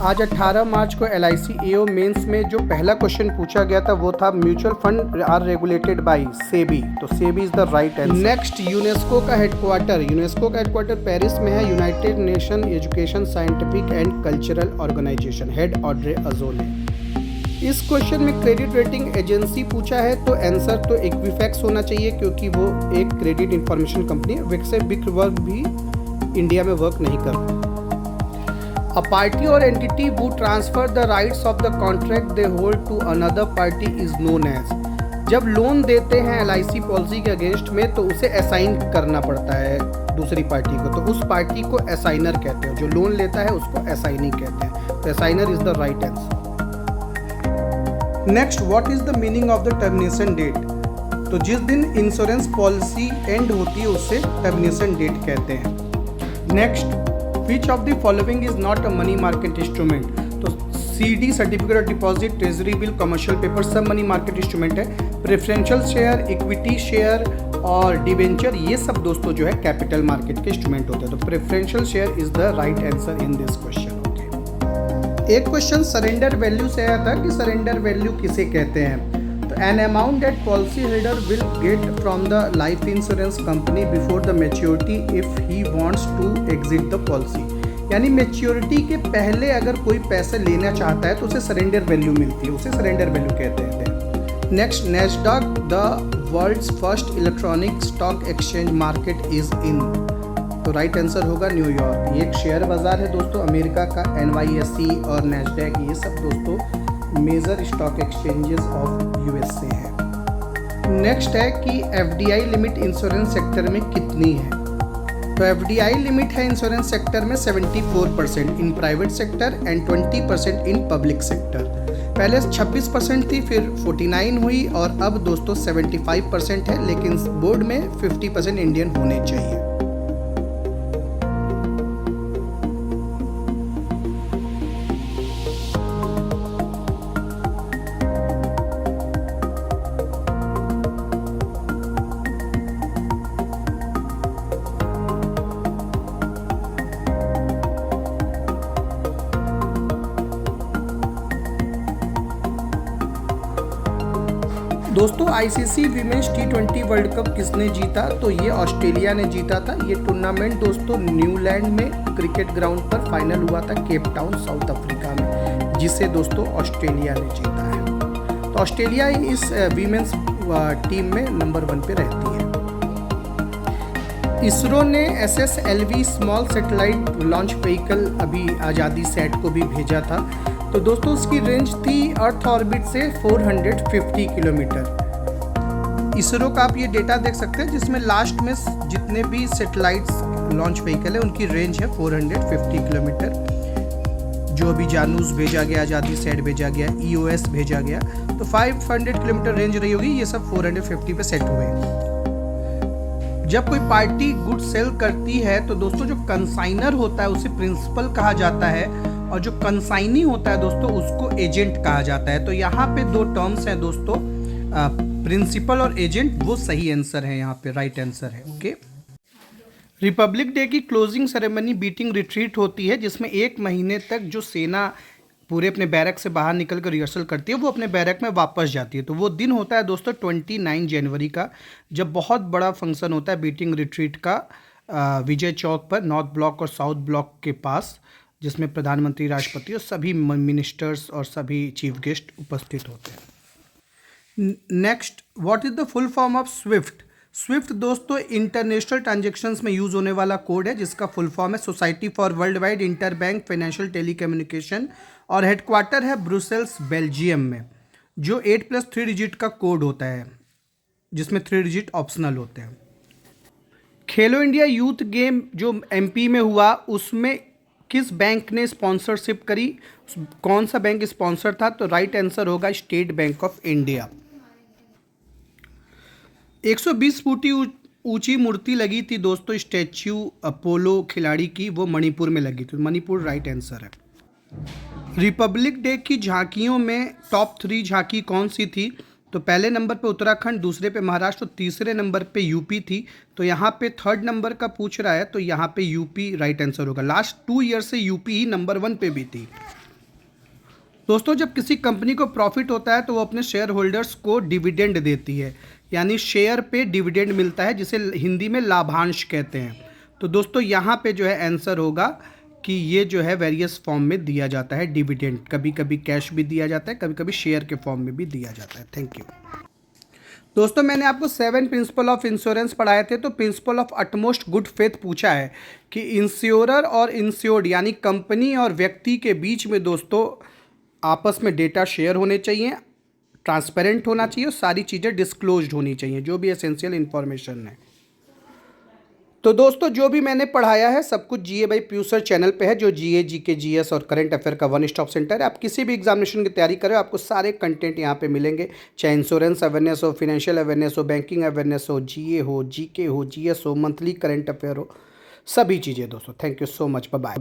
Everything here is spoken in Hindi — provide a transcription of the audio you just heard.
आज 18 मार्च को LIC AO मेंस में जो पहला क्वेश्चन पूछा गया था वो था mutual fund are regulated by SEBI, तो SEBI is the right answer. Next, UNESCO का हेडक्वार्टर पेरिस में है। United Nation Education Scientific and Cultural Organisation, head Audrey Azoulay. इस क्वेश्चन में क्रेडिट रेटिंग एजेंसी पूछा है तो आंसर तो इक्विफैक्स होना चाहिए क्योंकि वो एक क्रेडिट इंफॉर्मेशन कंपनी है। वैसे बिग वर्क भी इंडिया में वर्क नहीं करता। A party or entity who transfer the rights of the contract they hold to another party is known as। जब लोन देते हैं LIC पॉलिसी के अगेंस्ट में तो उसे असाइन करना पड़ता है दूसरी पार्टी को, तो उस पार्टी को असाइनर कहते हैं। जो लोन लेता है उसको असाइनी कहते हैं, तो assignor is the right answer. Next, what is the meaning of the termination date? तो जिस दिन इंश्योरेंस पॉलिसी एंड होती है उसे टर्मिनेशन डेट कहते हैं। Next, Which of the following is not a money market instrument? तो CD certificate of deposit, treasury bill, commercial paper सब मनी मार्केट इंस्ट्रूमेंट है। प्रेफरेंशियल शेयर, इक्विटी शेयर और डिवेंचर ये सब दोस्तों जो है कैपिटल मार्केट के इंस्ट्रूमेंट होते हैं। तो preferential share is the right answer in this question. Okay, एक क्वेश्चन सरेंडर वैल्यू से आया था कि सरेंडर वैल्यू किसे कहते हैं? तो an amount that policy holder will get from the life insurance company before the maturity if he wants to exit the policy. यानी मैच्योरिटी के पहले अगर कोई पैसे लेना चाहता है तो उसे सरेंडर वैल्यू मिलती है, उसे सरेंडर वैल्यू कहते हैं। Next, Nasdaq the world's first electronic stock exchange market is in. तो राइट आंसर होगा न्यूयॉर्क। ये एक शेयर बाजार है दोस्तों अमेरिका का। NYSE और नैस्डैक ये सब दोस्तों major stock exchanges of USA है। नेक्स्ट है कि FDI लिमिट इंश्योरेंस सेक्टर में कितनी है? तो FDI लिमिट है इंश्योरेंस सेक्टर में 74% in private sector and 20% in public sector. पहले 26% थी, फिर 49 हुई और अब दोस्तों 75% है, लेकिन बोर्ड में 50% इंडियन होने चाहिए। दोस्तों ICC women's T20 world cup किसने जीता? तो ये ऑस्ट्रेलिया ने जीता था। ये टूर्नामेंट दोस्तों न्यूलैंड में क्रिकेट ग्राउंड पर फाइनल हुआ था, केप टाउन साउथ अफ्रीका में, जिसे दोस्तों ऑस्ट्रेलिया ने जीता है। तो ऑस्ट्रेलिया इस वीमेंस टीम में नंबर 1 पे रहती है। इसरो ने SSLV small satellite launch vehicle अभी आज़ादी सेट को भी भेजा था। तो दोस्तों उसकी रेंज थी अर्थ ऑर्बिट से 450 किलोमीटर। इसरो का आप ये डेटा देख सकते हैं जिसमें लास्ट में जितने भी सैटेलाइट्स लॉन्च व्हीकल है उनकी रेंज है 450 किलोमीटर। जो अभी जानूस भेजा गया, आज़ादी सेट भेजा गया, EOS भेजा गया, तो 500 किलोमीटर रेंज रही होगी। ये सब 450 पे सेट हुए। जब कोई पार्टी गुड सेल करती है तो दोस्तों जो कंसाइनर होता है उसे प्रिंसिपल कहा जाता है और जो कंसाइनी होता है दोस्तों उसको एजेंट कहा जाता है। तो यहाँ पे दो टर्म्स हैं दोस्तों, प्रिंसिपल और एजेंट, वो सही आंसर है, यहाँ पे राइट आंसर है। ओके, रिपब्लिक डे की क्लोजिंग सेरेमनी बीटिंग रिट्रीट होती है जिसमें 1 महीने तक जो सेना पूरे अपने बैरक से बाहर निकल कर रिहर्सल करती है वो अपने बैरक में वापस जाती है। तो वो दिन होता है दोस्तों 29 जनवरी का, जब बहुत बड़ा फंक्शन होता है बीटिंग रिट्रीट का विजय चौक पर, नॉर्थ ब्लॉक और साउथ ब्लॉक के पास, जिसमें प्रधानमंत्री, राष्ट्रपति और सभी मिनिस्टर्स और सभी चीफ गेस्ट उपस्थित होते हैं। Next, what is the full form of Swift? Swift दोस्तों इंटरनेशनल ट्रांजैक्शंस में यूज होने वाला कोड है जिसका फुल फॉर्म है society for world wide inter bank financial telecommunication और हेडक्वार्टर है ब्रुसेल्स, बेल्जियम में। जो 8+3 डिजिट का कोड होता है जिसमें 3 डिजिट ऑप्शनल होते हैं। खेलो इंडिया यूथ गेम जो MP में हुआ उसमें किस बैंक ने स्पॉन्सरशिप करी? कौन सा बैंक स्पॉन्सर था? तो राइट आंसर होगा state bank of India. 120 foot ऊंची मूर्ति लगी थी दोस्तों स्टैच्यू अपोलो खिलाड़ी की, वो मणिपुर में लगी थी। मणिपुर राइट आंसर है। रिपब्लिक डे की झांकियों में टॉप 3 झांकी कौन सी थी? तो पहले नंबर पे उत्तराखंड, दूसरे पे महाराष्ट्र, तीसरे नंबर पे यूपी थी। तो यहाँ पे 3rd नंबर का पूछ रहा है तो यहाँ पे यूपी राइट आंसर होगा। लास्ट 2 ईयर से यूपी ही नंबर 1 पे भी थी। दोस्तों जब किसी कंपनी को प्रॉफिट होता है तो वो अपने शेयर होल्डर्स को डिविडेंड देती है, यानी शेयर पे डिविडेंड मिलता है, जिसे हिंदी में लाभांश कहते हैं। तो दोस्तों यहाँ पे जो है आंसर होगा कि ये जो है वेरियस फॉर्म में दिया जाता है डिविडेंड। कभी कभी कैश भी दिया जाता है, कभी कभी शेयर के फॉर्म में भी दिया जाता है। Thank you. दोस्तों मैंने आपको 7 प्रिंसिपल ऑफ इंश्योरेंस पढ़ाए थे, तो principle of utmost good faith पूछा है कि इंश्योरर और इंश्योर्ड यानी कंपनी और व्यक्ति के बीच में दोस्तों आपस में डेटा शेयर होने चाहिए, ट्रांसपेरेंट होना चाहिए और सारी चीज़ें डिस्क्लोज्ड होनी चाहिए, जो भी एसेंशियल इन्फॉर्मेशन है। तो दोस्तों जो भी मैंने पढ़ाया है सब कुछ जीए बाई पीयूष सर चैनल पे है, जो जीए जीके जीएस और करंट अफेयर का वन स्टॉप सेंटर है। आप किसी भी एग्जामिनेशन की तैयारी करें, आपको सारे कंटेंट यहाँ पे मिलेंगे, चाहे इंश्योरेंस अवेयरनेस हो, फाइनेंशियल अवेयरनेस हो, बैंकिंग अवेयरनेस हो, जीए हो, जीके हो, जीएस हो, मंथली करंट अफेयर हो, सभी चीज़ें दोस्तों। Thank you so much, bye bye.